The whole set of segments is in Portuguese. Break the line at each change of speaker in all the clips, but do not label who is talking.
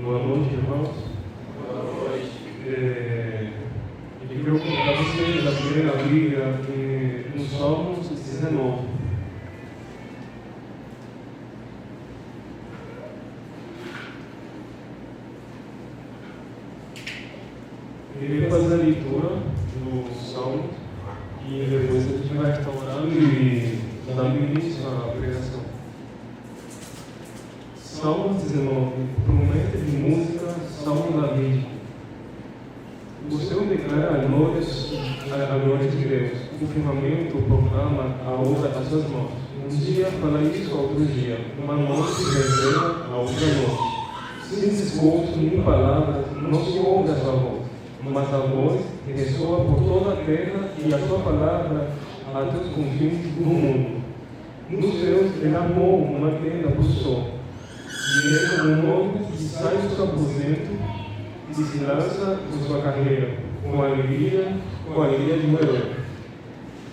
Boa noite, irmãos.
Boa noite.
Eu quero convidar vocês a primeira Bíblia no Salmos 19. Eu vou fazer a leitura do Salmo e depois a gente vai estar orando e dando início à pregação. Salmo 19, promessa de música, Salmo Davi. O Senhor declara a glória de Deus. O firmamento proclama a obra das suas mãos. Um dia fala isso, outro dia. Uma noite revela a outra noite. Sem discurso nem palavras, não se ouve a sua voz. Mas a voz ressoa por toda a terra e a sua palavra até os confins do mundo. Nos céus ele armou uma tenda para o sol. E ele como um noivo que sai do seu aposento e se lança por sua carreira, com a alegria de um herói.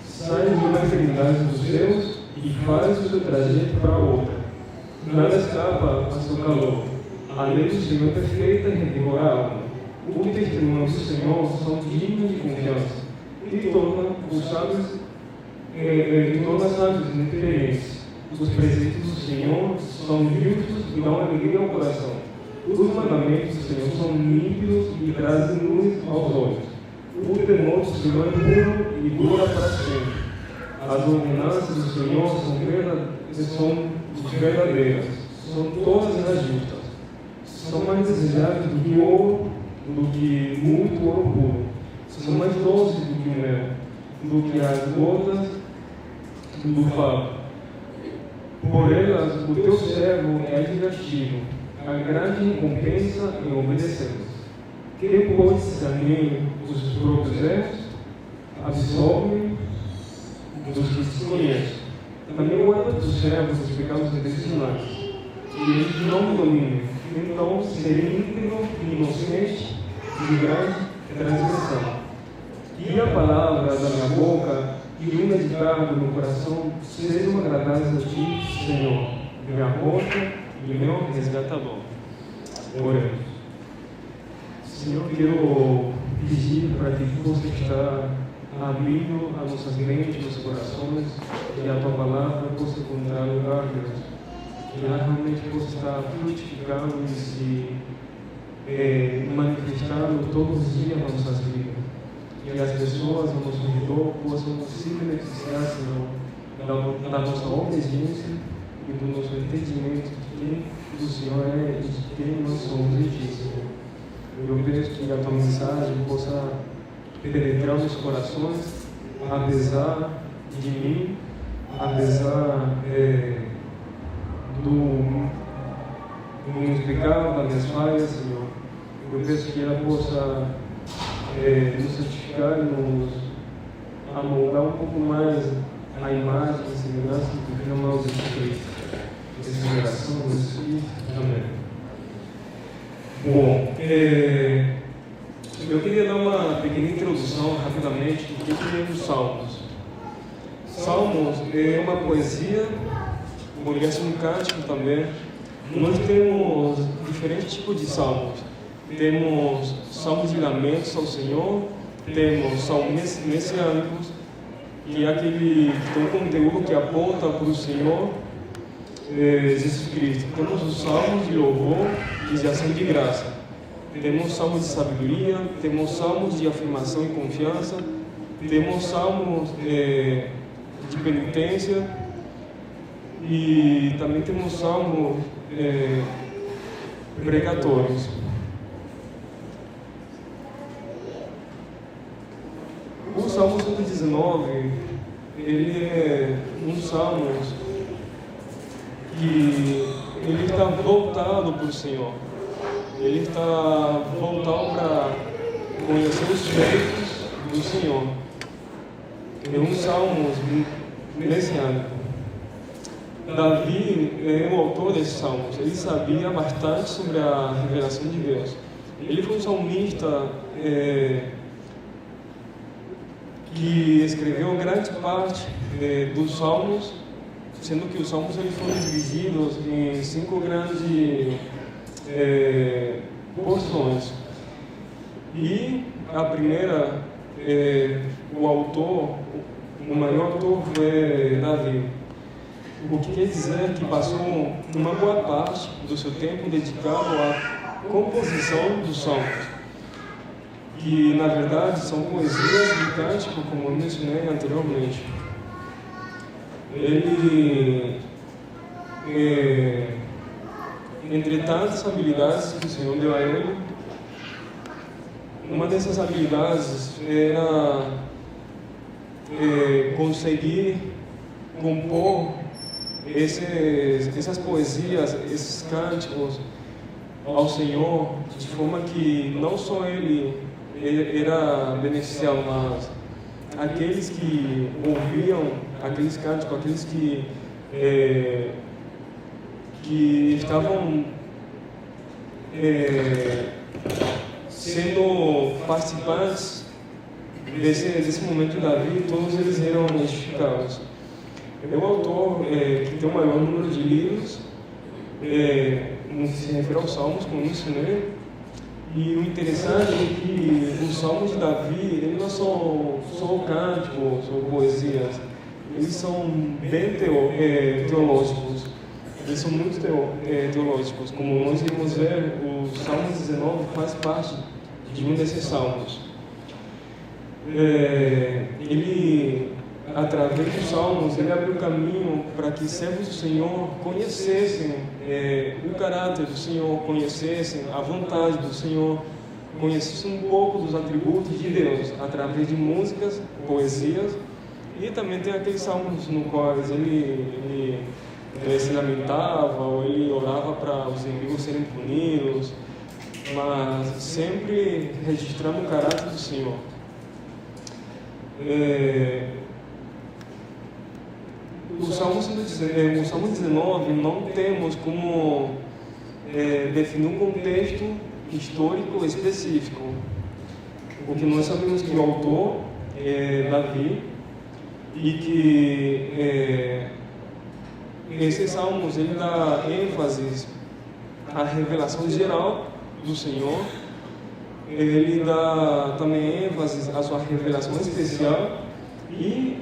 Sai de uma eternidade dos céus e faz o seu trajeto para outra. Nada escapa a seu calor. A lei do Senhor é perfeita e revigora a alma. O testemunho do Senhor são dignos de confiança e torna os sábios inexperientes. Os presentes do Senhor são justos e dão alegria ao coração. Os mandamentos do Senhor são límpidos e trazem luz aos olhos. O temor do Senhor é puro e dura para sempre. As ordenanças do Senhor são verdadeiras, são todas as justas. São mais desejáveis do que ouro, do que muito ouro puro. São mais doces do que o mel, do que as gotas do favo. Por elas, o teu servo é divertido, a grande recompensa em obedecê-los. Quem pode discernir os próprios erros, absolve dos que se conhecem. Também guarda dos servos os pecados intencionais, e eles não dominam. Então, serei íntegro e inocente de grande transgressão. E a palavra da minha boca e o meditado no coração sejam agradáveis a ti, Senhor, minha rocha e meu resgatador. Oremos. Senhor, quero pedir para que tu possa estar abrindo as nossas mentes, nossos corações, e a tua palavra possa encontrar lugar, Deus, que ela realmente possa estar frutificando e se manifestando todos os dias nas nossas vidas. Que as pessoas ao nosso redor possam se beneficiar, Senhor, da nossa obediência e do nosso entendimento de quem o Senhor é e de quem nós somos em Ti, Senhor. Eu peço que a tua mensagem possa penetrar nos corações, apesar de mim, apesar dos meus pecados, das minhas falhas, Senhor. Eu peço que ela possa nos santificar e nos amoldar um pouco mais a imagem e semelhança do que amamos em Cristo. Essa é a oração do Espírito. Amém. Bom, eu queria dar uma pequena introdução rapidamente do que é os Salmos. Salmos é uma poesia, poderia ser um cântico também. Nós temos diferentes tipos de salmos. Temos salmos de lamentos ao Senhor, temos salmos messiânicos, que é aquele que tem um conteúdo que aponta para o Senhor Jesus Cristo. Temos os salmos de louvor e de ação de graça. Temos salmos de sabedoria, temos salmos de afirmação e confiança, temos salmos de penitência e também temos salmos pregatórios. O Salmo 119, ele é um salmo que ele está voltado para o Senhor. Ele está voltado para conhecer os feitos do Senhor. É um salmo messiânico. Davi é o autor desses salmos. Ele sabia bastante sobre a revelação de Deus. Ele foi um salmista que escreveu grande parte dos salmos, sendo que os salmos eles foram divididos em 5 grandes porções. E a primeira, o autor, o maior autor foi Davi. O que quer dizer que passou uma boa parte do seu tempo dedicado à composição dos salmos, que na verdade são poesias de cântico, como eu mencionei anteriormente. Ele, entre tantas habilidades que o Senhor deu a ele, uma dessas habilidades era conseguir compor essas poesias, esses cânticos ao Senhor, de forma que não só ele era beneficiado, mas aqueles que ouviam aqueles cânticos, aqueles que estavam sendo participantes desse momento de Davi, todos eles eram edificados. É um autor que tem o maior número de livros, no que se refere aos Salmos, como eu mencionei. E o interessante é que os Salmos de Davi, eles não são só cânticos ou poesias, eles são bem teológicos. Eles são muito teológicos. Como nós iremos ver, o Salmo 19 faz parte de um desses salmos. Ele, através dos salmos, ele abriu caminho para que servos do Senhor conhecessem o caráter do Senhor, conhecessem a vontade do Senhor, conhecessem um pouco dos atributos de Deus, através de músicas, poesias, e também tem aqueles salmos no quais ele se lamentava, ou ele orava para os inimigos serem punidos, mas sempre registrando o caráter do Senhor. O Salmo 19 não temos como definir um contexto histórico específico, porque nós sabemos que o autor é Davi e que esses salmos ele dá ênfase à revelação geral do Senhor, ele dá também ênfase à sua revelação especial e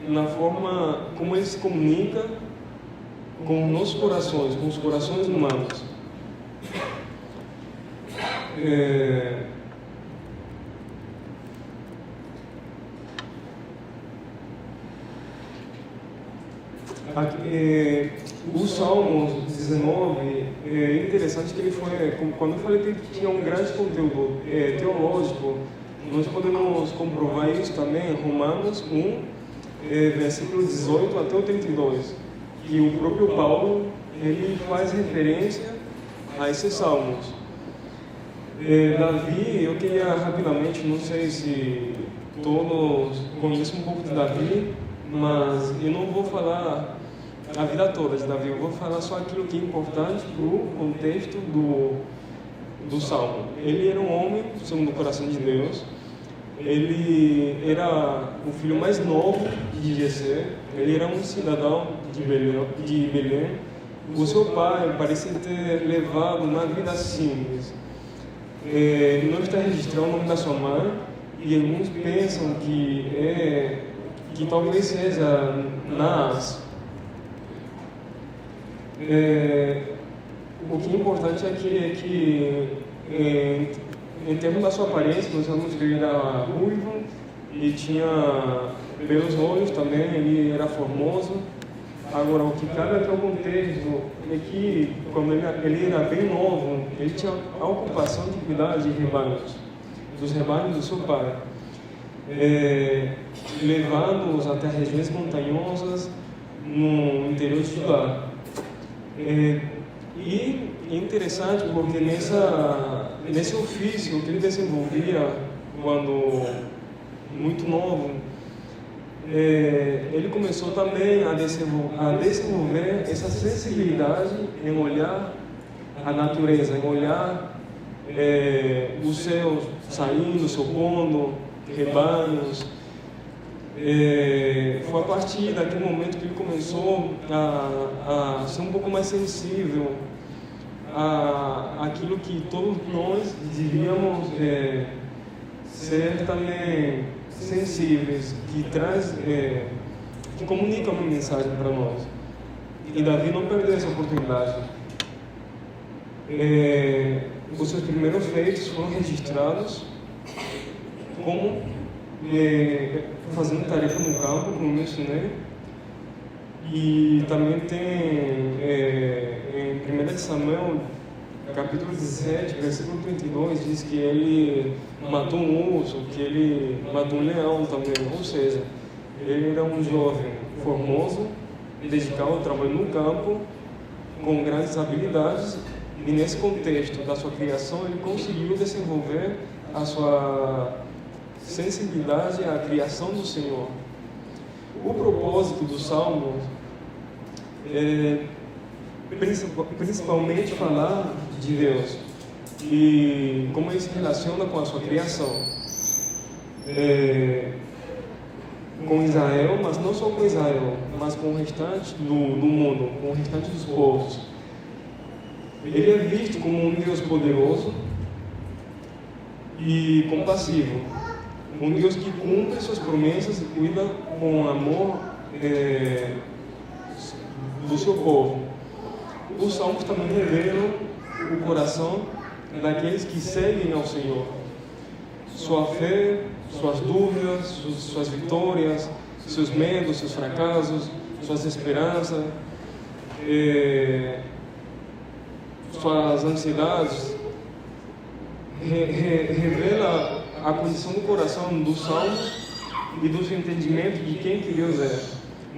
na forma como ele se comunica com nossos corações, com os corações humanos. O Salmo 19 é interessante que ele foi, quando eu falei que ele tinha um grande conteúdo teológico, nós podemos comprovar isso também em Romanos 1, versículo 18 até o 32, que o próprio Paulo ele faz referência a esses salmos. Davi, eu queria rapidamente, não sei se todos conhecem um pouco de Davi, mas eu não vou falar a vida toda de Davi, eu vou falar só aquilo que é importante para o contexto do Salmo. Ele era um homem segundo o coração de Deus, ele era o filho mais novo de Jessé, ele era um cidadão de Belém. O seu pai parecia ter levado uma vida simples. Ele não está registrando o nome da sua mãe, e alguns pensam que talvez seja Naas. O que é importante é que em termos da sua aparência, nós sabemos que ele era ruivo e tinha belos olhos também, ele era formoso. Agora, o que cabe aqui ao contexto é que, quando ele era bem novo, ele tinha a ocupação de cuidar de rebanhos, dos rebanhos do seu pai, levando-os até regiões montanhosas no interior de Judá. E é interessante porque nesse ofício que ele desenvolvia quando muito novo, ele começou também a desenvolver essa sensibilidade em olhar a natureza, em olhar os céus saindo, se opondo, rebanhos. Foi a partir daquele momento que ele começou a ser um pouco mais sensível aquilo que todos nós devíamos ser também sensíveis, que comunica uma mensagem para nós. E Davi não perdeu essa oportunidade. Os seus primeiros feitos foram registrados como fazendo tarefa no campo, como mencionei. E também tem em 1 Samuel, capítulo 17, versículo 32, diz que ele matou um urso, que ele matou um leão também. Ou seja, ele era um jovem formoso, dedicado ao trabalho no campo, com grandes habilidades, e nesse contexto da sua criação ele conseguiu desenvolver a sua sensibilidade à criação do Senhor. O propósito do Salmo é principalmente falar de Deus e como ele se relaciona com a sua criação, com Israel, mas não só com Israel, mas com o restante do mundo, com o restante dos povos. Ele é visto como um Deus poderoso e compassivo, um Deus que cumpre suas promessas e cuida com amor do seu povo. Os salmos também revelam o coração daqueles que seguem ao Senhor, sua fé, suas dúvidas, suas vitórias, seus medos, seus fracassos, suas esperanças, suas ansiedades. Revela a condição do coração do salmo e do seu entendimento de quem que Deus é.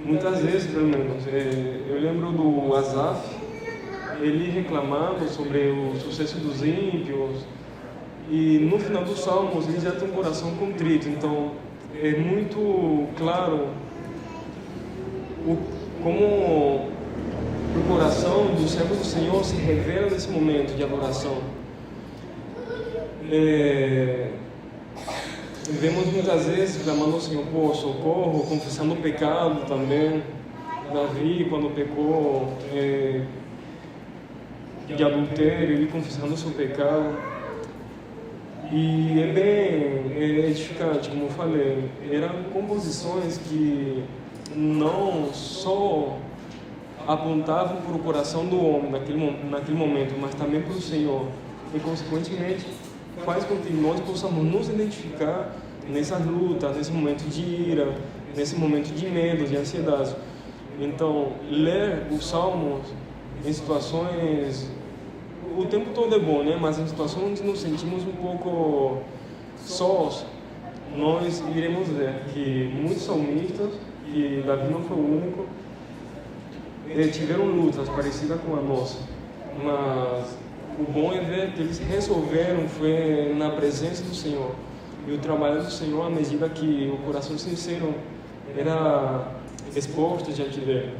Muitas vezes, pelo menos, eu lembro do Asaf, ele reclamando sobre o sucesso dos ímpios, e no final dos salmos ele já tem um coração contrito. Então é muito claro como o coração do servo do Senhor se revela nesse momento de adoração. Vemos muitas vezes clamando ao Senhor por socorro, confessando o pecado também. Davi, quando pecou de adultério, ele confessando o seu pecado. E é bem edificante, como eu falei. Eram composições que não só apontavam para o coração do homem naquele momento, mas também para o Senhor. E, consequentemente, faz com que nós possamos nos identificar nessas lutas, nesse momento de ira, nesse momento de medo, de ansiedade. Então, ler os salmos em situações, o tempo todo é bom, né? Mas em situações onde nos sentimos um pouco sós, nós iremos ver que muitos salmistas, e Davi não foi o único, tiveram lutas parecidas com a nossa. Mas o bom é ver que eles resolveram foi na presença do Senhor. E o trabalho do Senhor, à medida que o coração sincero era exposto diante dele.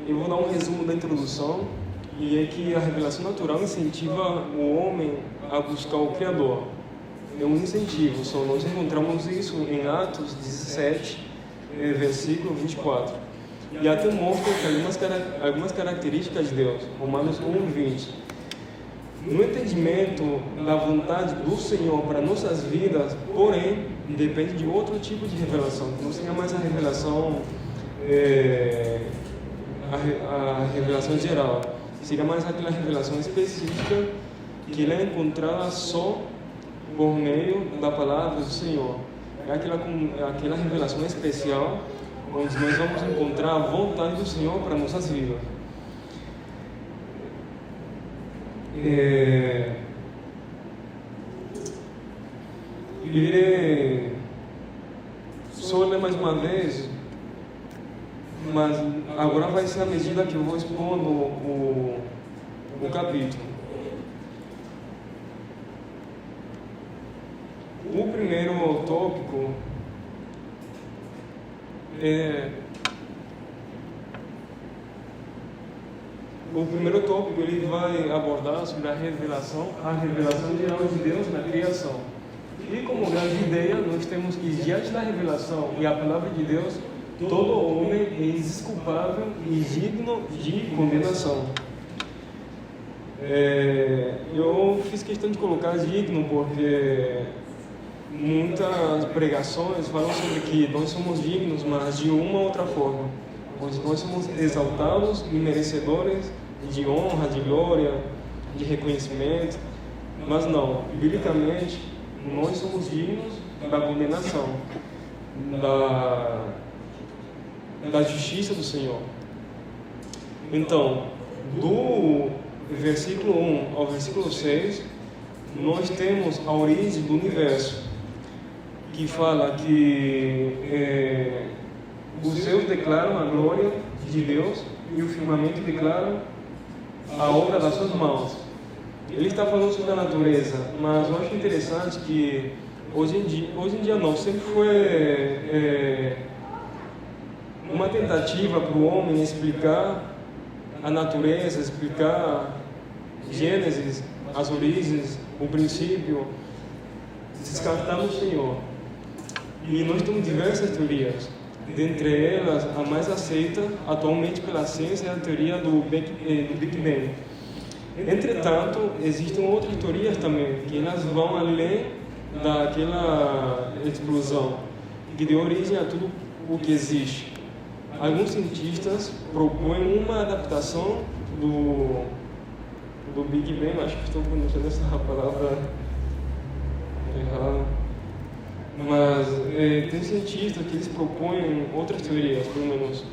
Eu vou dar um resumo da introdução, e é que a revelação natural incentiva o homem a buscar o Criador. É um incentivo, só nós encontramos isso em Atos 17, versículo 24. E até mostra que algumas características de Deus, Romanos 1:20. No entendimento da vontade do Senhor para nossas vidas, porém, depende de outro tipo de revelação. Não seria mais a revelação, a revelação geral. Seria mais aquela revelação específica que ela é encontrada só por meio da palavra do Senhor. É aquela revelação especial onde nós vamos encontrar a vontade do Senhor para nossas vidas. Irei só ler mais uma vez, mas agora vai ser à medida que eu vou expondo o capítulo. O primeiro tópico ele vai abordar sobre a revelação geral de Deus na criação. E como grande ideia, nós temos que, diante da revelação e a palavra de Deus, todo homem é indesculpável e digno de condenação. Eu fiz questão de colocar digno porque muitas pregações falam sobre que nós somos dignos, mas de uma ou outra forma. Onde nós somos exaltados e merecedores de honra, de glória, de reconhecimento. Mas não, biblicamente, nós somos dignos da condenação, da justiça do Senhor. Então, do versículo 1 ao versículo 6, nós temos a origem do universo, que fala que os céus declaram a glória de Deus e o firmamento declara a obra das suas mãos. Ele está falando sobre a natureza, mas eu acho interessante que hoje em dia não, sempre foi uma tentativa para o homem explicar a natureza, explicar Gênesis, as origens, o princípio, descartando o Senhor. E nós temos diversas teorias. Dentre elas, a mais aceita atualmente pela ciência é a teoria do Big Bang. Entretanto, existem outras teorias também, que elas vão além daquela explosão, que deu origem a tudo o que existe. Alguns cientistas propõem uma adaptação do Big Bang, acho que estou pronunciando essa palavra errada, mas tem cientistas que eles propõem outras teorias, pelo menos.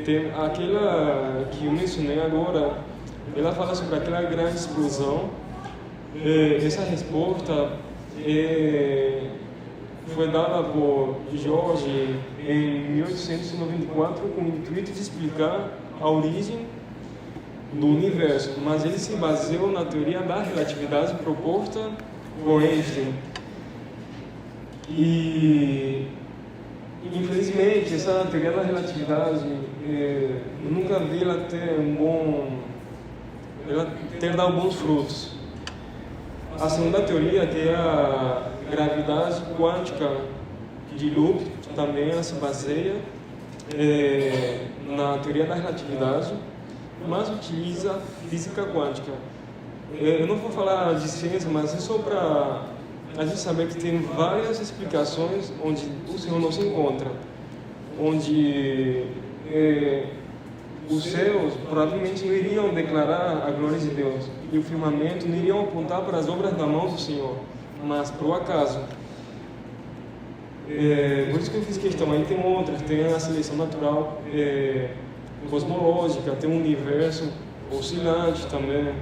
Tem aquela que eu mencionei agora, ela fala sobre aquela grande explosão. Essa resposta foi dada por George em 1894 com o intuito de explicar a origem do universo, mas ele se baseou na teoria da relatividade proposta por Einstein. E infelizmente essa teoria da relatividade eu nunca vi ela ter dado bons frutos. A segunda teoria, que é a gravidade quântica de Loop, também ela se baseia na teoria da relatividade, mas utiliza física quântica. Eu não vou falar de ciência, mas é só para a gente saber que tem várias explicações onde o Senhor não se encontra, onde os céus provavelmente não iriam declarar a glória de Deus e o firmamento não iriam apontar para as obras da mão do Senhor, mas para o acaso. Por isso que eu fiz questão. Aí tem outras, tem a seleção natural cosmológica, tem um universo oscilante também.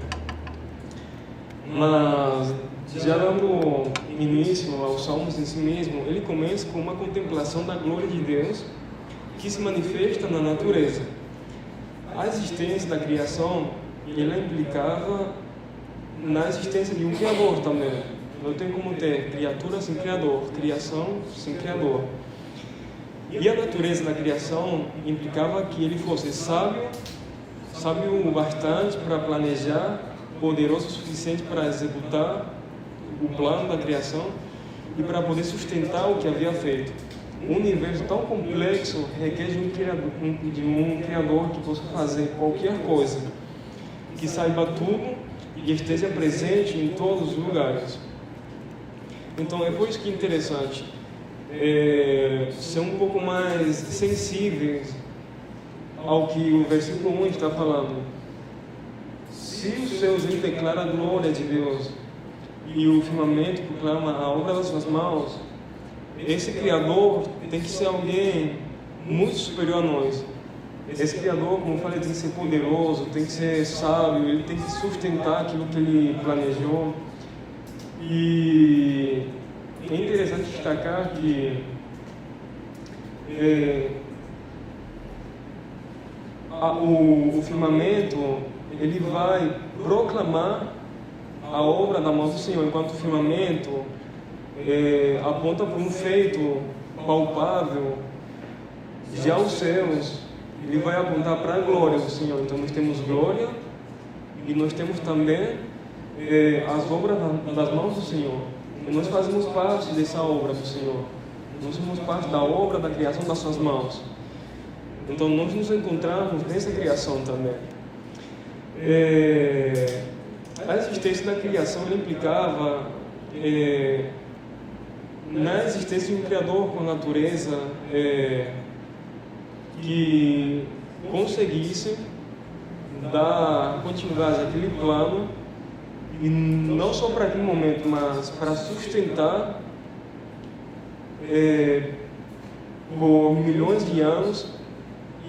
Mas já dando início aos Salmos em si mesmo, ele começa com uma contemplação da glória de Deus que se manifesta na natureza. A existência da criação, ela implicava na existência de um Criador também. Não tem como ter criatura sem Criador, criação sem Criador. E a natureza da criação implicava que ele fosse sábio o bastante para planejar, poderoso o suficiente para executar o plano da criação e para poder sustentar o que havia feito. Um universo tão complexo requer de um criador que possa fazer qualquer coisa, que saiba tudo e esteja presente em todos os lugares. Então é por isso que é interessante ser um pouco mais sensíveis ao que o versículo 1 está falando. Se os céus declaram a glória de Deus e o firmamento proclama a obra das suas mãos, esse Criador tem que ser alguém muito superior a nós. Esse Criador, como eu falei, tem que ser poderoso, tem que ser sábio, ele tem que sustentar aquilo que ele planejou. E é interessante destacar que o firmamento ele vai proclamar a obra da mão do Senhor, enquanto o firmamento aponta para um feito palpável. Já os céus, ele vai apontar para a glória do Senhor. Então nós temos glória e nós temos também as obras das mãos do Senhor. E nós fazemos parte dessa obra do Senhor. Nós somos parte da obra da criação das suas mãos. Então nós nos encontramos nessa criação também. A existência da criação implicava na existência de um Criador com a natureza que conseguisse dar continuidade àquele plano, e não só para aquele momento, mas para sustentar por milhões de anos,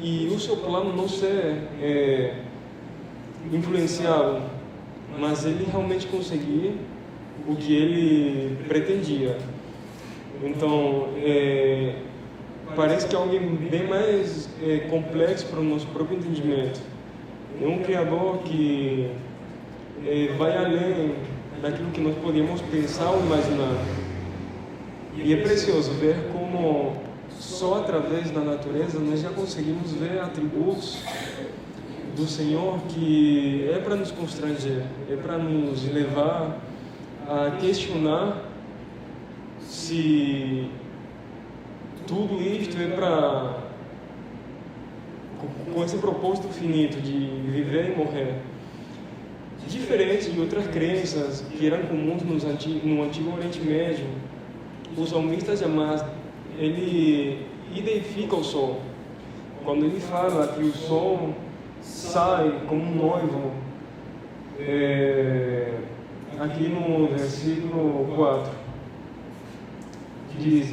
e o seu plano não ser influenciado, mas ele realmente conseguir o que ele pretendia. Então, parece que é algo bem mais complexo para o nosso próprio entendimento. É um Criador que vai além daquilo que nós podemos pensar ou imaginar. E é precioso ver como só através da natureza nós já conseguimos ver atributos do Senhor que é para nos constranger, é para nos levar a questionar se tudo isto é para, com esse propósito finito de viver e morrer. Diferente de outras crenças que eram comuns no Antigo Oriente Médio, o salmista jamais ele identifica o sol. Quando ele fala que o sol sai como um noivo, aqui no versículo 4, diz: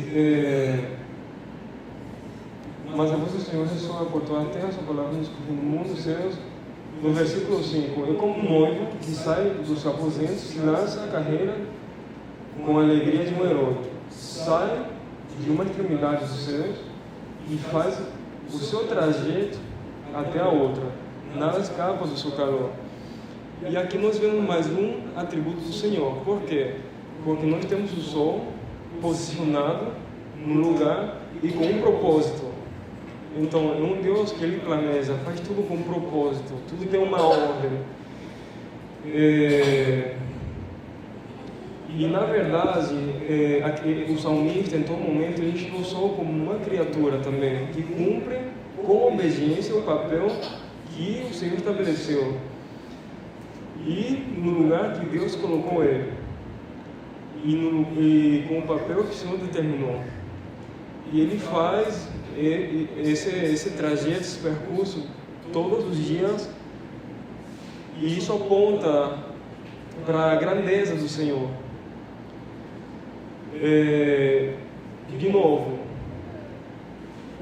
mas a voz do Senhor ressoa por toda a terra, sua palavra nos no mundo dos céus. No versículo 5, é como um noivo que sai dos aposentos e lança a carreira com a alegria de um herói. Sai de uma extremidade dos céus e faz o seu trajeto até a outra. Nada escapa do seu calor. E aqui nós vemos mais um atributo do Senhor. Por quê? Porque nós temos o sol posicionado no lugar e com um propósito. Então, é um Deus que Ele planeja, faz tudo com um propósito, tudo tem uma ordem. E, na verdade, o salmista, em todo momento, ele enxerga o sol como uma criatura também, que cumpre com obediência o papel que o Senhor estabeleceu. E no lugar que Deus colocou ele. E com o papel que o Senhor determinou. E ele faz esse trajeto, esse percurso, todos os dias, e isso aponta para a grandeza do Senhor. De novo,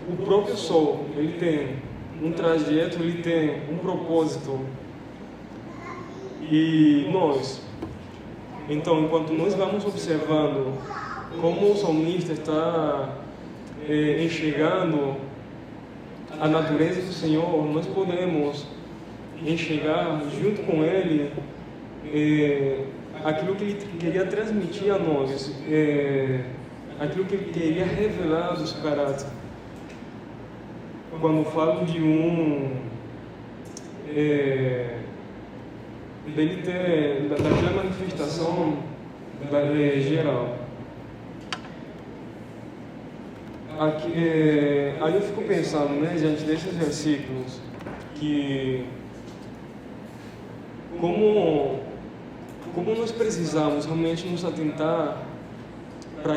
o próprio sol, ele tem um trajeto, ele tem um propósito. E nós, então, enquanto nós vamos observando como o salmista está enxergando a natureza do Senhor, nós podemos enxergar junto com Ele aquilo que Ele queria transmitir a nós, aquilo que Ele queria revelar do seu caráter. Quando falo de dele ter, daquela manifestação geral. Aqui, aí eu fico pensando, diante desses versículos, que como nós precisamos realmente nos atentar para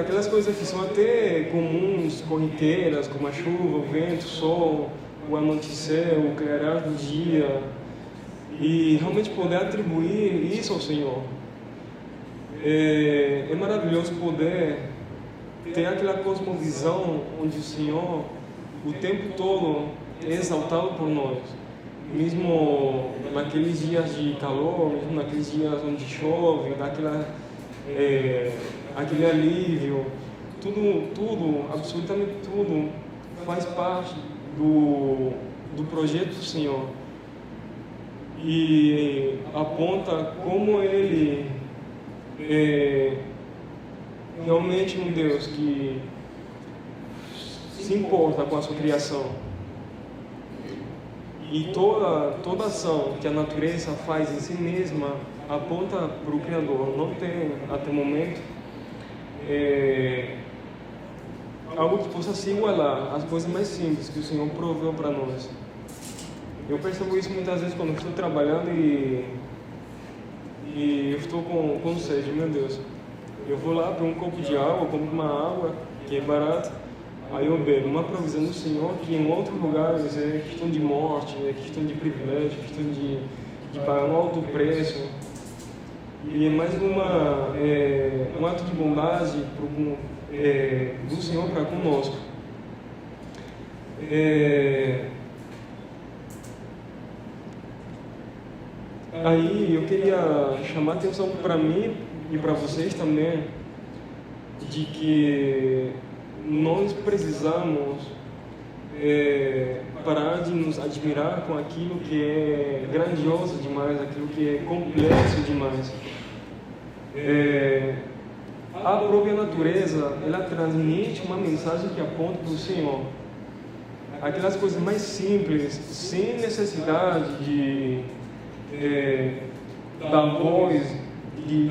aquelas coisas que são até comuns, corriqueiras, como a chuva, o vento, o sol, o anoitecer, o clarear do dia, e realmente poder atribuir isso ao Senhor. É maravilhoso poder ter aquela cosmovisão onde o Senhor, o tempo todo, é exaltado por nós. Mesmo naqueles dias de calor, mesmo naqueles dias onde chove, dá aquele alívio, tudo, absolutamente tudo, faz parte do projeto do Senhor. E aponta como Ele realmente um Deus que se importa com a sua criação. E toda ação que a natureza faz em si mesma aponta para o Criador. Não tem, até o momento, algo que possa se igualar às coisas mais simples que o Senhor proveu para nós. Eu percebo isso muitas vezes quando eu estou trabalhando e eu estou com sede, meu Deus. Eu vou lá para um copo de água, compro uma água que é barata, aí eu bebo uma provisão do Senhor que em outros lugares é questão de morte, é questão de privilégio, é questão de pagar um alto preço. E é mais um ato de bondade do Senhor para conosco. Aí eu queria chamar a atenção para mim e para vocês também, de que nós precisamos parar de nos admirar com aquilo que é grandioso demais, aquilo que é complexo demais. A própria natureza, ela transmite uma mensagem que aponta para o Senhor. Aquelas coisas mais simples, sem necessidade da voz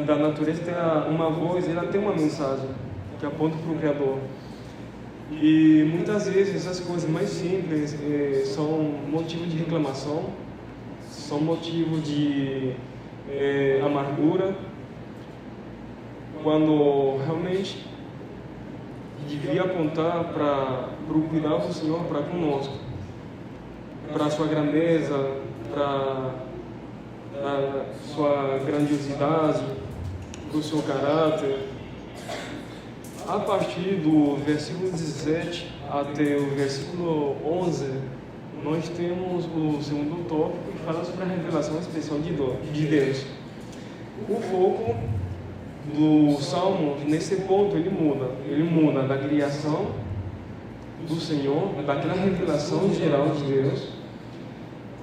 da natureza ter uma voz, ela tem uma mensagem que aponta para o Criador. E muitas vezes essas coisas mais simples são motivo de reclamação, são motivo de amargura, quando realmente devia apontar para o cuidado do Senhor para conosco, para a sua grandeza, para a sua grandiosidade, para o seu caráter. A partir do versículo 17 até o versículo 11, nós temos o segundo tópico que fala sobre a revelação especial de Deus. O foco do Salmo, nesse ponto, ele muda da criação do Senhor, daquela revelação geral de Deus,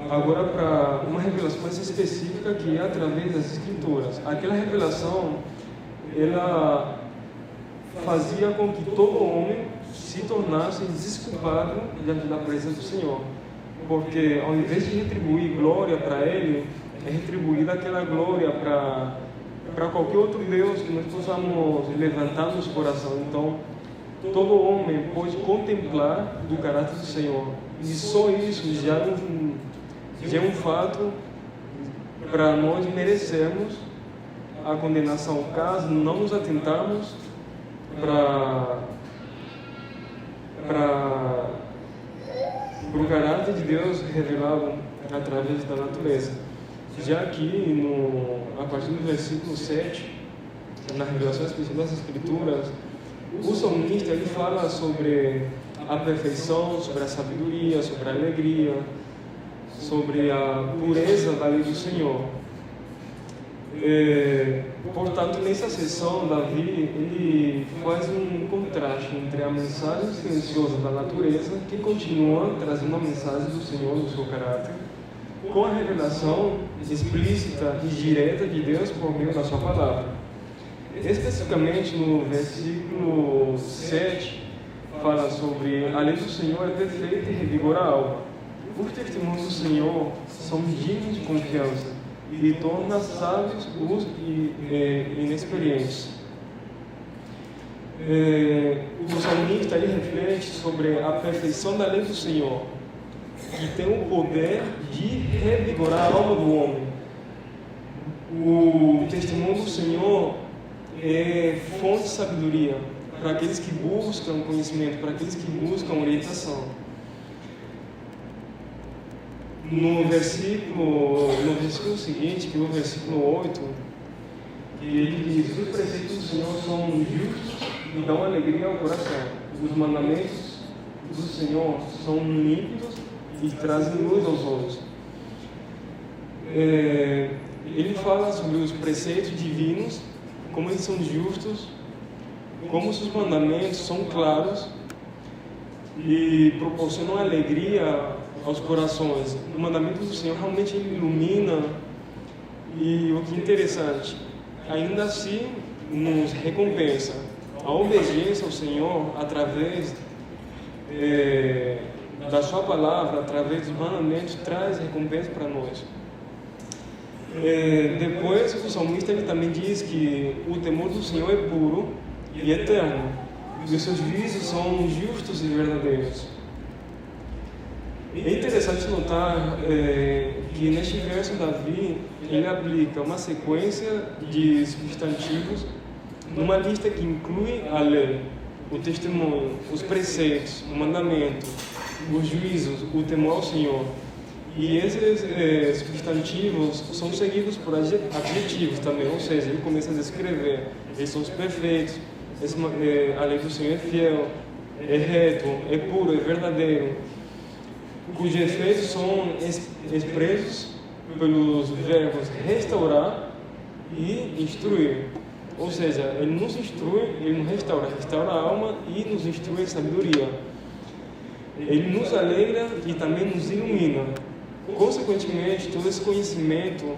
agora para uma revelação mais específica que é através das Escrituras. Aquela revelação, ela fazia com que todo homem se tornasse desculpado diante da presença do Senhor, porque ao invés de retribuir glória para Ele, é retribuída aquela glória para qualquer outro Deus que nós possamos levantar no nosso coração. Então, todo homem pode contemplar do caráter do Senhor, e só isso já é um fato para nós merecermos a condenação, caso não nos atentarmos para o caráter de Deus revelado através da natureza. Já aqui, a partir do versículo 7, na revelação especial das Escrituras, o salmista ele fala sobre a perfeição, sobre a sabedoria, sobre a alegria, sobre a pureza da lei do Senhor. Portanto, nessa sessão, Davi ele faz um contraste entre a mensagem silenciosa da natureza, que continua trazendo a mensagem do Senhor no seu caráter, com a revelação explícita e direta de Deus por meio da sua palavra. Especificamente no versículo 7, fala sobre a lei do Senhor é perfeita e revigora a alma. Os testemunhos do Senhor são dignos de confiança e torna sábios os inexperientes. O salmista ele reflete sobre a perfeição da lei do Senhor, que tem o poder de revigorar a alma do homem. O testemunho do Senhor é fonte de sabedoria para aqueles que buscam conhecimento, para aqueles que buscam orientação. No versículo seguinte, que é o versículo 8, ele diz: os preceitos do Senhor são justos e dão alegria ao coração. Os mandamentos do Senhor são límpidos e trazem luz aos olhos. Ele fala sobre os preceitos divinos, como eles são justos, como os mandamentos são claros e proporcionam alegria aos corações. O mandamento do Senhor realmente ilumina, e o que é interessante, ainda assim nos recompensa. A obediência ao Senhor através da sua palavra, através dos mandamentos, traz recompensa para nós. Depois o salmista ele também diz que o temor do Senhor é puro e eterno. e os seus juízos são justos e verdadeiros. É interessante notar que neste verso Davi ele aplica uma sequência de substantivos numa lista que inclui a lei, o testemunho, os preceitos, o mandamento, os juízos, o temor ao Senhor. E esses substantivos são seguidos por adjetivos também, ou seja, ele começa a descrever: eles são os perfeitos, a lei do Senhor é fiel, é reto, é puro, é verdadeiro, cujos efeitos são expressos pelos verbos restaurar e instruir. Ou seja, ele nos instrui, ele nos restaura a alma e nos instrui em sabedoria. Ele nos alegra e também nos ilumina. Consequentemente, todo esse conhecimento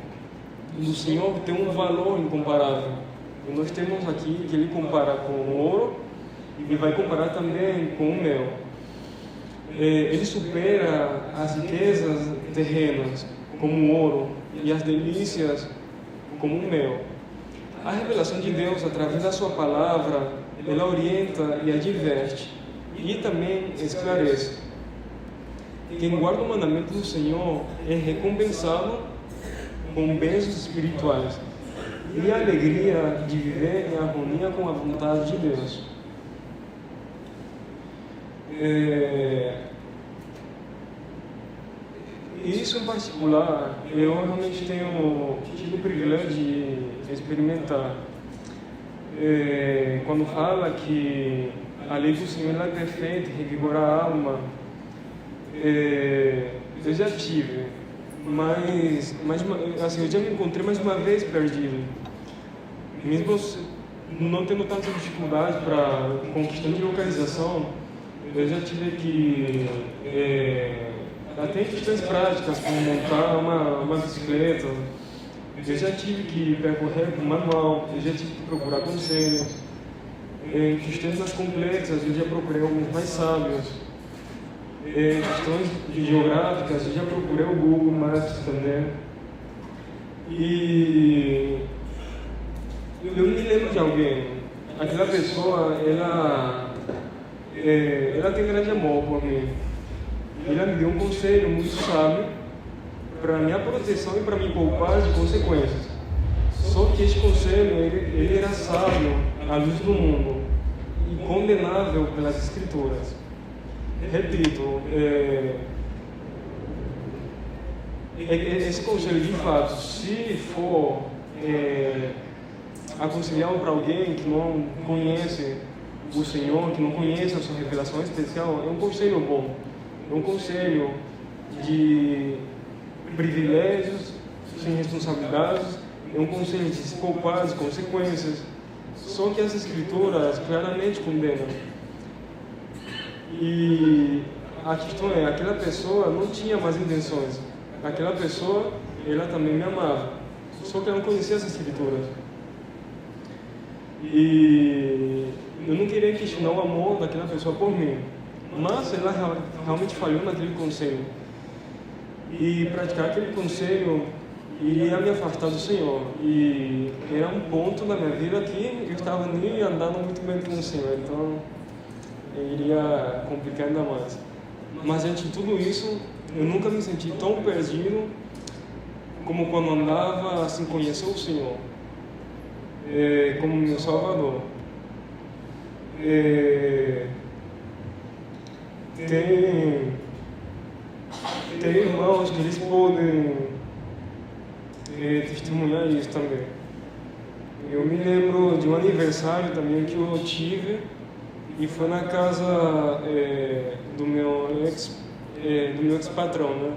do Senhor tem um valor incomparável. E nós temos aqui que ele compara com o ouro e vai comparar também com o mel. Ele supera as riquezas terrenas, como o ouro, e as delícias, como o mel. A revelação de Deus, através da sua palavra, ela orienta e adverte, e também esclarece. Quem guarda o mandamento do Senhor é recompensado com bênçãos espirituais e a alegria de viver em harmonia com a vontade de Deus. Isso em particular, eu realmente tenho tido o privilégio de experimentar. Quando fala que a lei do Senhor é perfeita, revigora a alma, eu já tive, mas assim, eu já me encontrei mais uma vez perdido. Mesmo não tendo tanta dificuldade com questão de localização, eu já tive que, até em questões práticas, como montar uma bicicleta, eu já tive que percorrer com manual, eu já tive que procurar conselhos. Em questões mais complexas, eu já procurei alguns mais sábios. Questões geográficas, eu já procurei o Google Maps também. E eu me lembro de alguém, aquela pessoa, ela tem grande amor por mim. Ela me deu um conselho muito sábio para minha proteção e para me poupar de consequências. Só que esse conselho, ele era sábio à luz do mundo e condenável pelas Escrituras. Repito, esse conselho, de fato, se for aconselhado para alguém que não conhece o Senhor, que não conhece a sua revelação especial, é um conselho bom, é um conselho de privilégios sem responsabilidades, é um conselho de se poupar das consequências. Só que as Escrituras claramente condenam. E a questão é, aquela pessoa não tinha más intenções. Aquela pessoa, ela também me amava. Só que ela não conhecia as Escrituras. E eu não queria questionar o amor daquela pessoa por mim. Mas ela realmente falhou naquele conselho. E praticar aquele conselho iria me afastar do Senhor. E era um ponto da minha vida que eu estava nem andando muito bem com o Senhor. Então, iria complicar ainda mais. Mas diante de tudo isso, eu nunca me senti tão perdido como quando andava sem conhecer o Senhor, como meu Salvador. Tem irmãos que eles podem testemunhar isso também. Eu me lembro de um aniversário também que eu tive, e foi na casa do meu ex-patrão, né?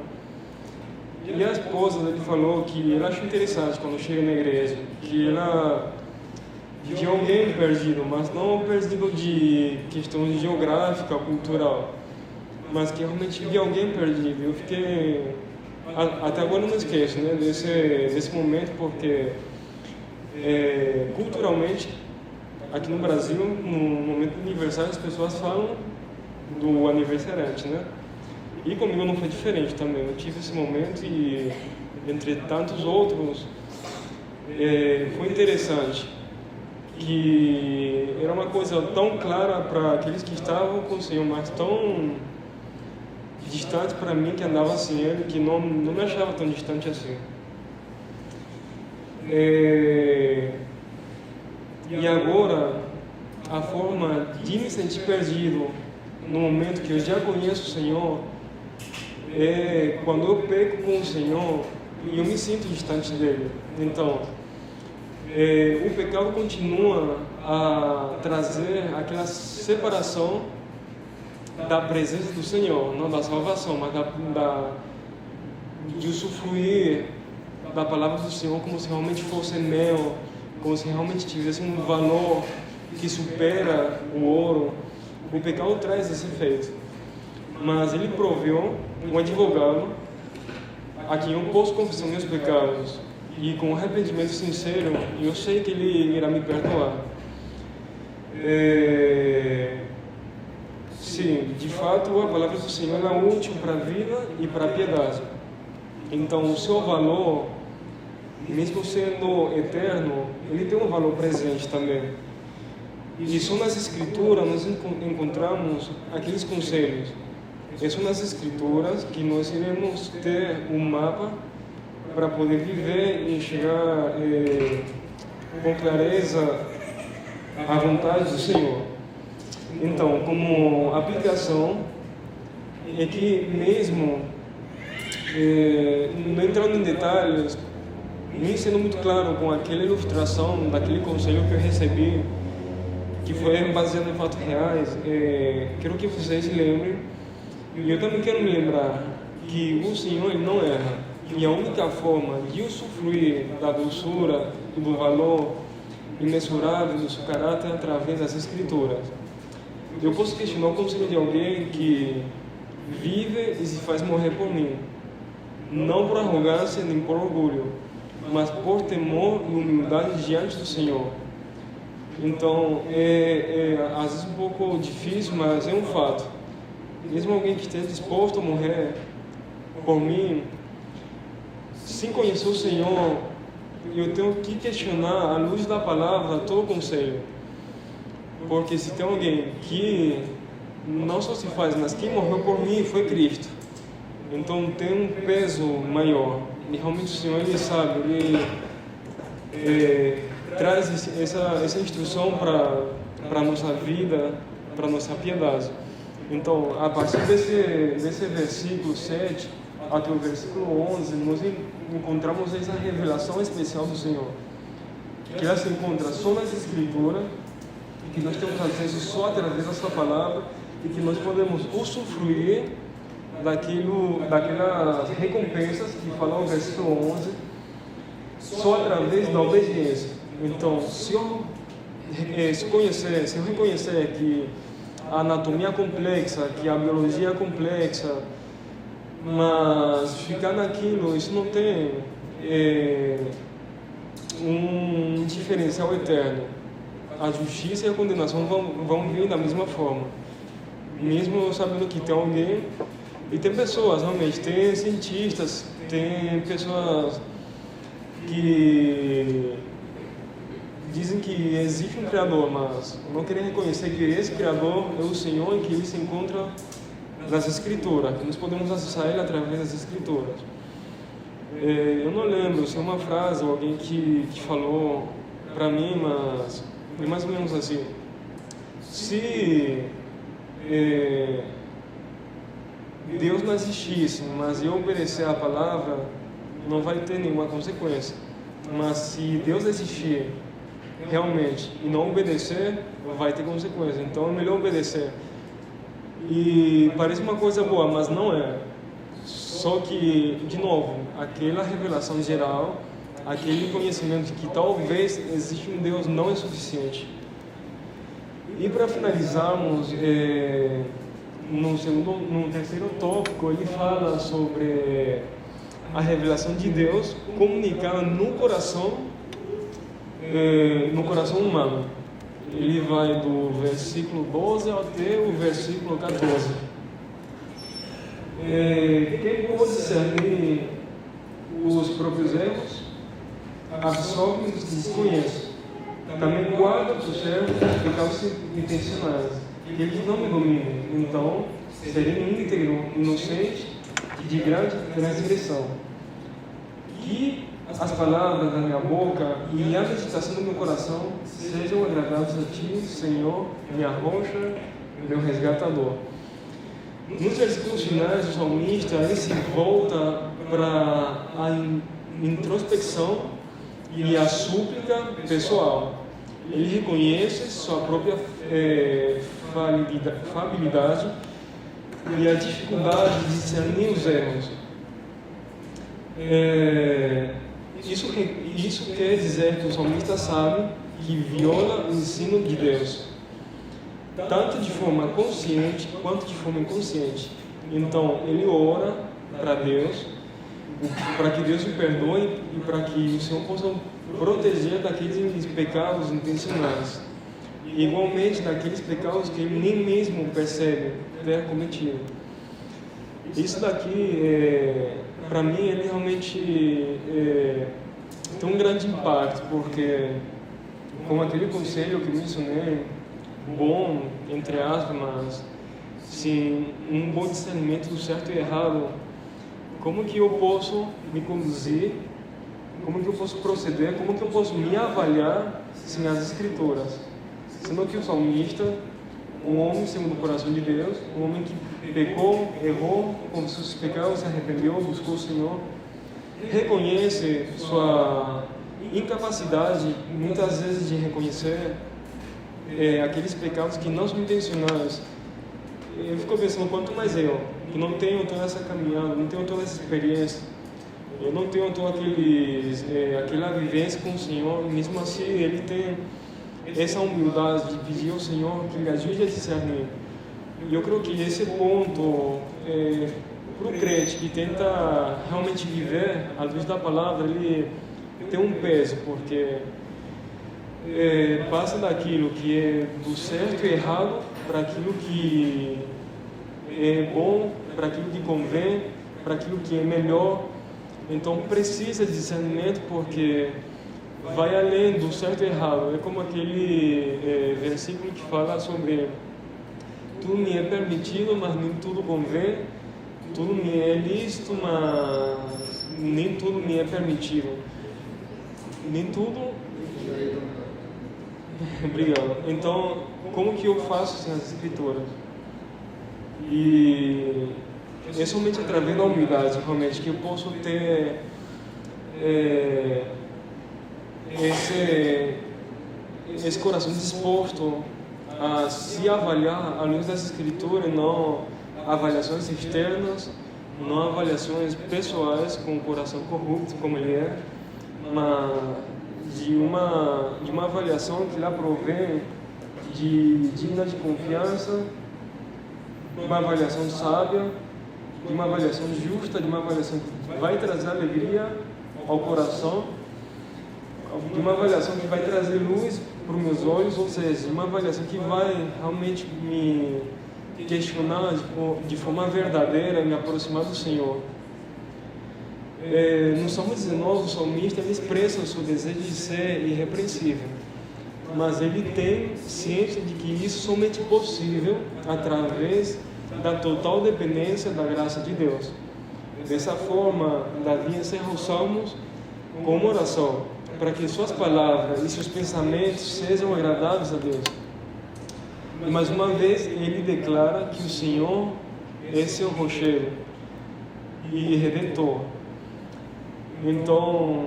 E a esposa dele falou que ela achou interessante quando chega na igreja, que ela de alguém perdido, mas não perdido de questão geográfica, cultural, mas que realmente vi alguém perdido. Eu fiquei, até agora não esqueço, né, desse momento, porque culturalmente, aqui no Brasil, no momento do aniversário, as pessoas falam do aniversariante, né? E comigo não foi diferente também. Eu tive esse momento e, entre tantos outros, foi interessante que era uma coisa tão clara para aqueles que estavam com o Senhor, mas tão distante para mim que andava sem Ele, que não me achava tão distante assim. E agora, a forma de me sentir perdido no momento que eu já conheço o Senhor é quando eu peco com o Senhor e eu me sinto distante dele. Então, o pecado continua a trazer aquela separação da presença do Senhor, não da salvação, mas de usufruir da palavra do Senhor como se realmente fosse mel, como se realmente tivesse um valor que supera o ouro. O pecado traz esse efeito, mas Ele proveu um advogado a quem eu posso confessar meus pecados e com arrependimento sincero, eu sei que Ele irá me perdoar. Sim, de fato, a palavra do Senhor é útil para a vida e para a piedade. Então, o seu valor, mesmo sendo eterno, ele tem um valor presente também. E só nas Escrituras nós encontramos aqueles conselhos. É só nas Escrituras que nós iremos ter um mapa para poder viver e enxergar com clareza a vontade do Senhor. Então, como aplicação, é que mesmo não entrando em detalhes, nem sendo muito claro com aquela ilustração daquele conselho que eu recebi, que foi baseado em fatos reais, quero que vocês se lembrem, e eu também quero me lembrar que o Senhor ele não erra, e a única forma de usufruir da doçura e do valor imensurável do seu caráter é através das Escrituras. Eu posso questionar o conselho de alguém que vive e se faz morrer por mim, não por arrogância nem por orgulho, mas por temor e humildade diante do Senhor. Então, às vezes um pouco difícil, mas é um fato. Mesmo alguém que esteja disposto a morrer por mim, sem conhecer o Senhor, eu tenho que questionar, à luz da palavra, todo o conselho. Porque se tem alguém que não só se faz, mas quem morreu por mim foi Cristo. Então tem um peso maior. E realmente o Senhor, Ele sabe, Ele traz essa instrução para a nossa vida, para a nossa piedade. Então, a partir desse versículo 7 até o versículo 11, nós encontramos essa revelação especial do Senhor, que ela se encontra só nas Escrituras, que nós temos acesso só através da sua palavra e que nós podemos usufruir daquelas recompensas que fala o versículo 11 só através da obediência. Então, se eu reconhecer que a anatomia é complexa, que a biologia é complexa, mas ficar naquilo, isso não tem um diferencial eterno. A justiça e a condenação vão vir da mesma forma. Mesmo sabendo que tem alguém, e tem pessoas, realmente, tem cientistas, tem pessoas que dizem que existe um Criador, mas não querem reconhecer que esse Criador é o Senhor e que Ele se encontra nas Escrituras, que nós podemos acessar Ele através das Escrituras. Eu não lembro se é uma frase ou alguém que falou para mim, mas é mais ou menos assim: se Deus não existisse, mas eu obedecer a palavra, não vai ter nenhuma consequência. Mas se Deus existir realmente e não obedecer, vai ter consequência. Então é melhor obedecer. E parece uma coisa boa, mas não é. Só que, de novo, aquela revelação geral, aquele conhecimento de que talvez existe um Deus não é suficiente. E para finalizarmos, no terceiro tópico, ele fala sobre a revelação de Deus comunicada no coração humano. Ele vai do versículo 12 até o versículo 14. Quem pode discernir os próprios erros absorve os que desconhecem. também guarda para os servos os pecados intencionais, que eles não me dominem, então serei íntegro, inocente e de grande transgressão. Que as palavras da minha boca e a meditação do meu coração sejam agradáveis a Ti, Senhor, minha rocha, meu resgatador. Nos versículos finais, o salmista ele se volta para a introspecção e a súplica pessoal. Ele reconhece sua própria falhabilidade e a dificuldade de discernir os erros. Isso quer dizer que o salmista sabe que viola o ensino de Deus, tanto de forma consciente quanto de forma inconsciente. Então, ele ora para Deus, para que Deus o perdoe e para que o Senhor possa proteger daqueles pecados intencionais, e igualmente daqueles pecados que ele nem mesmo percebe ter cometido. Isso daqui, para mim, ele realmente tem um grande impacto, porque com aquele conselho que mencionei, bom, entre aspas, mas sim, um bom discernimento do certo e errado, como que eu posso me conduzir, como que eu posso proceder, como que eu posso me avaliar sem as Escrituras? Sendo que o salmista, um homem segundo o coração de Deus, um homem que pecou, errou, confessou seus pecados, se arrependeu, buscou o Senhor, reconhece sua incapacidade, muitas vezes, de reconhecer aqueles pecados que não são intencionais. Eu fico pensando, quanto mais eu, que não tenho toda essa caminhada, não tenho toda essa experiência, eu não tenho toda aquela vivência com o Senhor, mesmo assim ele tem essa humildade de pedir ao Senhor que lhe ajude a discernir. E eu creio que esse ponto, para o crente que tenta realmente viver à luz da palavra, ele tem um peso, porque passa daquilo que é do certo e errado para aquilo que é bom, para aquilo que convém, para aquilo que é melhor. Então precisa de discernimento, porque vai além do certo e errado. É como aquele versículo que fala sobre tudo me é permitido, mas nem tudo convém, tudo me é lícito, mas nem tudo me é permitido. Nem tudo. Obrigado. Então, como que eu faço sem as Escrituras? E é somente através da humildade, realmente, que eu posso ter esse coração disposto a se avaliar à luz das Escrituras, não avaliações externas, não avaliações pessoais com o coração corrupto como ele é, mas de uma avaliação que lá provém digna de confiança, de uma avaliação sábia, de uma avaliação justa, de uma avaliação que vai trazer alegria ao coração, de uma avaliação que vai trazer luz para os meus olhos, ou seja, de uma avaliação que vai realmente me questionar de forma verdadeira, me aproximar do Senhor. No Salmo 19, o salmista ele expressa o seu desejo de ser irrepreensível, mas ele tem ciência de que isso é somente possível através da total dependência da graça de Deus. Dessa forma, Davi encerra os Salmos com uma oração, para que suas palavras e seus pensamentos sejam agradáveis a Deus. E mais uma vez ele declara que o Senhor é seu rochedo e redentor. Então,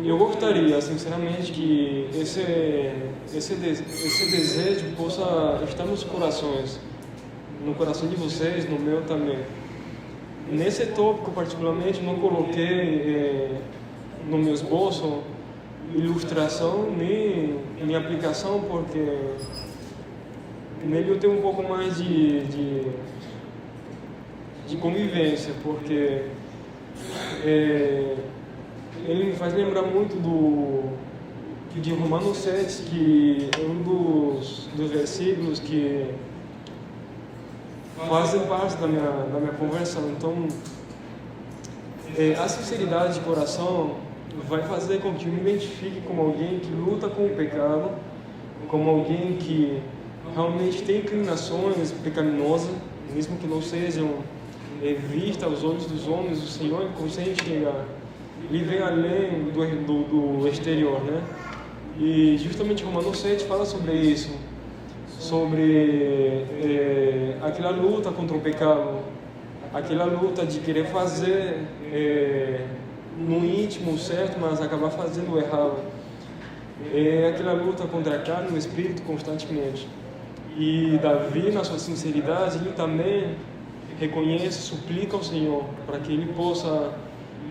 eu gostaria, sinceramente, que esse desejo possa estar nos corações, no coração de vocês, no meu também. Nesse tópico, particularmente, não coloquei no meu esboço ilustração nem aplicação, porque nele eu tenho um pouco mais de convivência, porque ele me faz lembrar muito de Romanos 7, que é um dos versículos que fazem parte da minha conversão. Então, a sinceridade de coração vai fazer com que eu me identifique como alguém que luta com o pecado, como alguém que realmente tem inclinações pecaminosas, mesmo que não sejam vistas aos olhos dos homens. O Senhor consegue enxergar, Ele vem além do exterior, né? E justamente Romanos 7 fala sobre isso, sobre aquela luta contra o pecado, aquela luta de querer fazer no íntimo certo, mas acabar fazendo o errado. Aquela luta contra a carne e o espírito constantemente. E Davi, na sua sinceridade, ele também reconhece, suplica ao Senhor para que Ele possa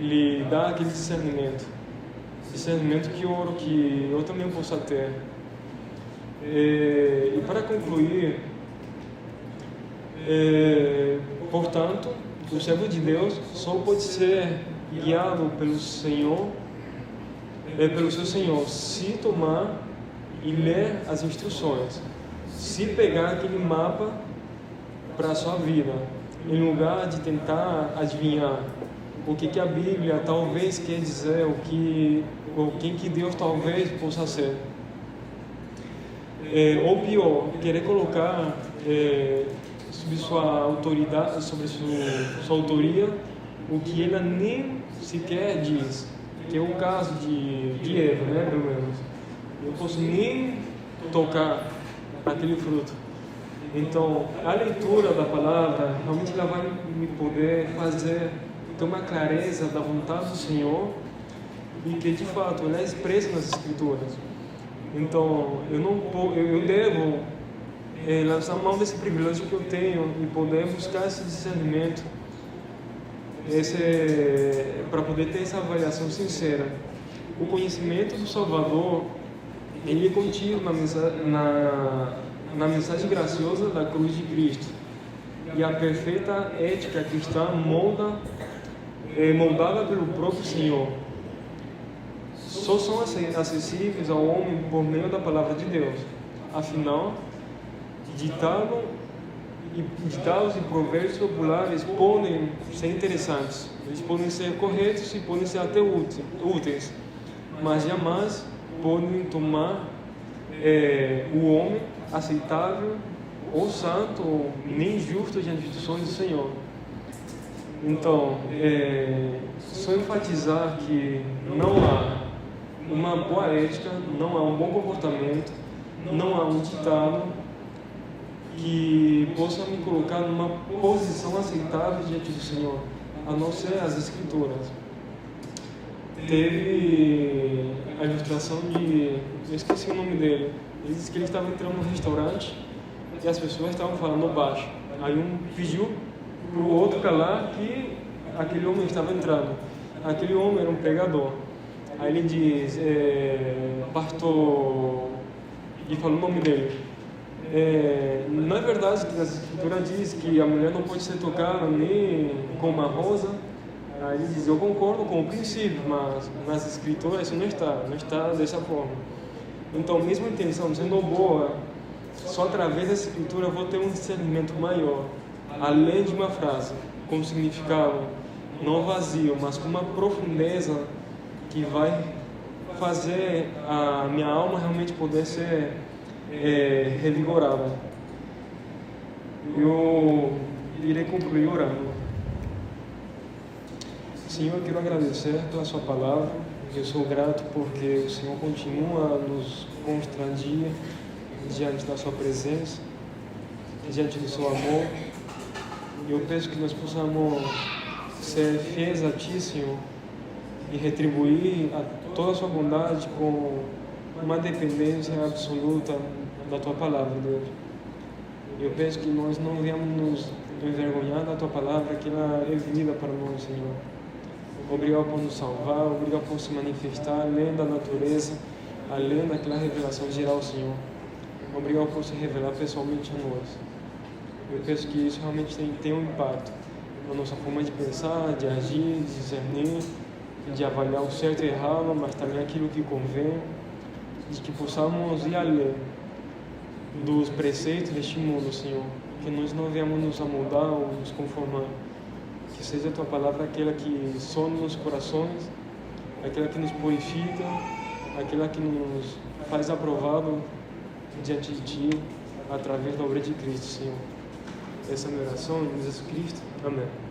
lhe dar aquele discernimento que eu oro que eu também possa ter. E para concluir, portanto, o servo de Deus só pode ser guiado pelo Senhor, pelo seu Senhor, se tomar e ler as instruções, se pegar aquele mapa para a sua vida, em lugar de tentar adivinhar o que a Bíblia talvez quer dizer, quem que Deus talvez possa ser. Ou pior, querer colocar sobre sua autoridade, sobre sua autoria, o que ela nem sequer diz, que é o caso de Eva, né, pelo menos. Eu posso nem tocar aquele fruto. Então, a leitura da palavra, realmente ela vai me poder fazer ter uma clareza da vontade do Senhor e que, de fato, ela é expressa nas Escrituras. Então, eu devo lançar mão desse privilégio que eu tenho e poder buscar esse discernimento, para poder ter essa avaliação sincera. O conhecimento do Salvador, ele é contido na mensagem graciosa da cruz de Cristo, e a perfeita ética cristã moldada pelo próprio Senhor só são acessíveis ao homem por meio da palavra de Deus. Afinal, ditados e provérbios populares podem ser interessantes, eles podem ser corretos e podem ser até úteis, mas jamais podem tomar o homem aceitável ou santo ou nem justo diante dos sonhos do Senhor. Então, só enfatizar que não há uma boa ética, não há um bom comportamento, não há um ditado que possa me colocar numa posição aceitável diante do Senhor, a não ser as Escrituras. Teve a ilustração eu esqueci o nome dele. Ele disse que ele estava entrando num restaurante e as pessoas estavam falando baixo. Aí um pediu para o outro calar que aquele homem estava entrando. Aquele homem era um pregador. Aí ele diz, pastor, e falou o nome dele. Não é verdade que a Escritura diz que a mulher não pode ser tocada nem com uma rosa? Aí ele diz, eu concordo com o princípio, mas nas Escrituras isso não está dessa forma. Então, mesmo a intenção sendo boa, só através da Escritura eu vou ter um discernimento maior, além de uma frase com significado não vazio, mas com uma profundeza que vai fazer a minha alma realmente poder ser revigorada. Eu irei concluir orando. Senhor, eu quero agradecer pela sua palavra. Eu sou grato porque o Senhor continua a nos constranger diante da sua presença, diante do seu amor. E eu peço que nós possamos ser fiéis a Ti, Senhor, e retribuir toda a sua bondade com uma dependência absoluta da Tua palavra, Deus. Eu peço que nós não venhamos nos envergonhar da Tua palavra, que ela é vida para nós, Senhor. Obrigado por nos salvar, obrigado por se manifestar além da natureza, além daquela revelação geral, Senhor. Obrigado por se revelar pessoalmente a nós. Eu peço que isso realmente tenha um impacto na nossa forma de pensar, de agir, de discernir, de avaliar o certo e o errado, mas também aquilo que convém, de que possamos ir além dos preceitos deste mundo, Senhor. Que nós não venhamos nos amoldar ou nos conformar. Que seja a Tua palavra aquela que sonhe nos corações
aquela que nos purifica, aquela que nos faz aprovado diante de Ti, através da obra de Cristo, Senhor. Essa é a minha oração em Jesus Cristo. Amém.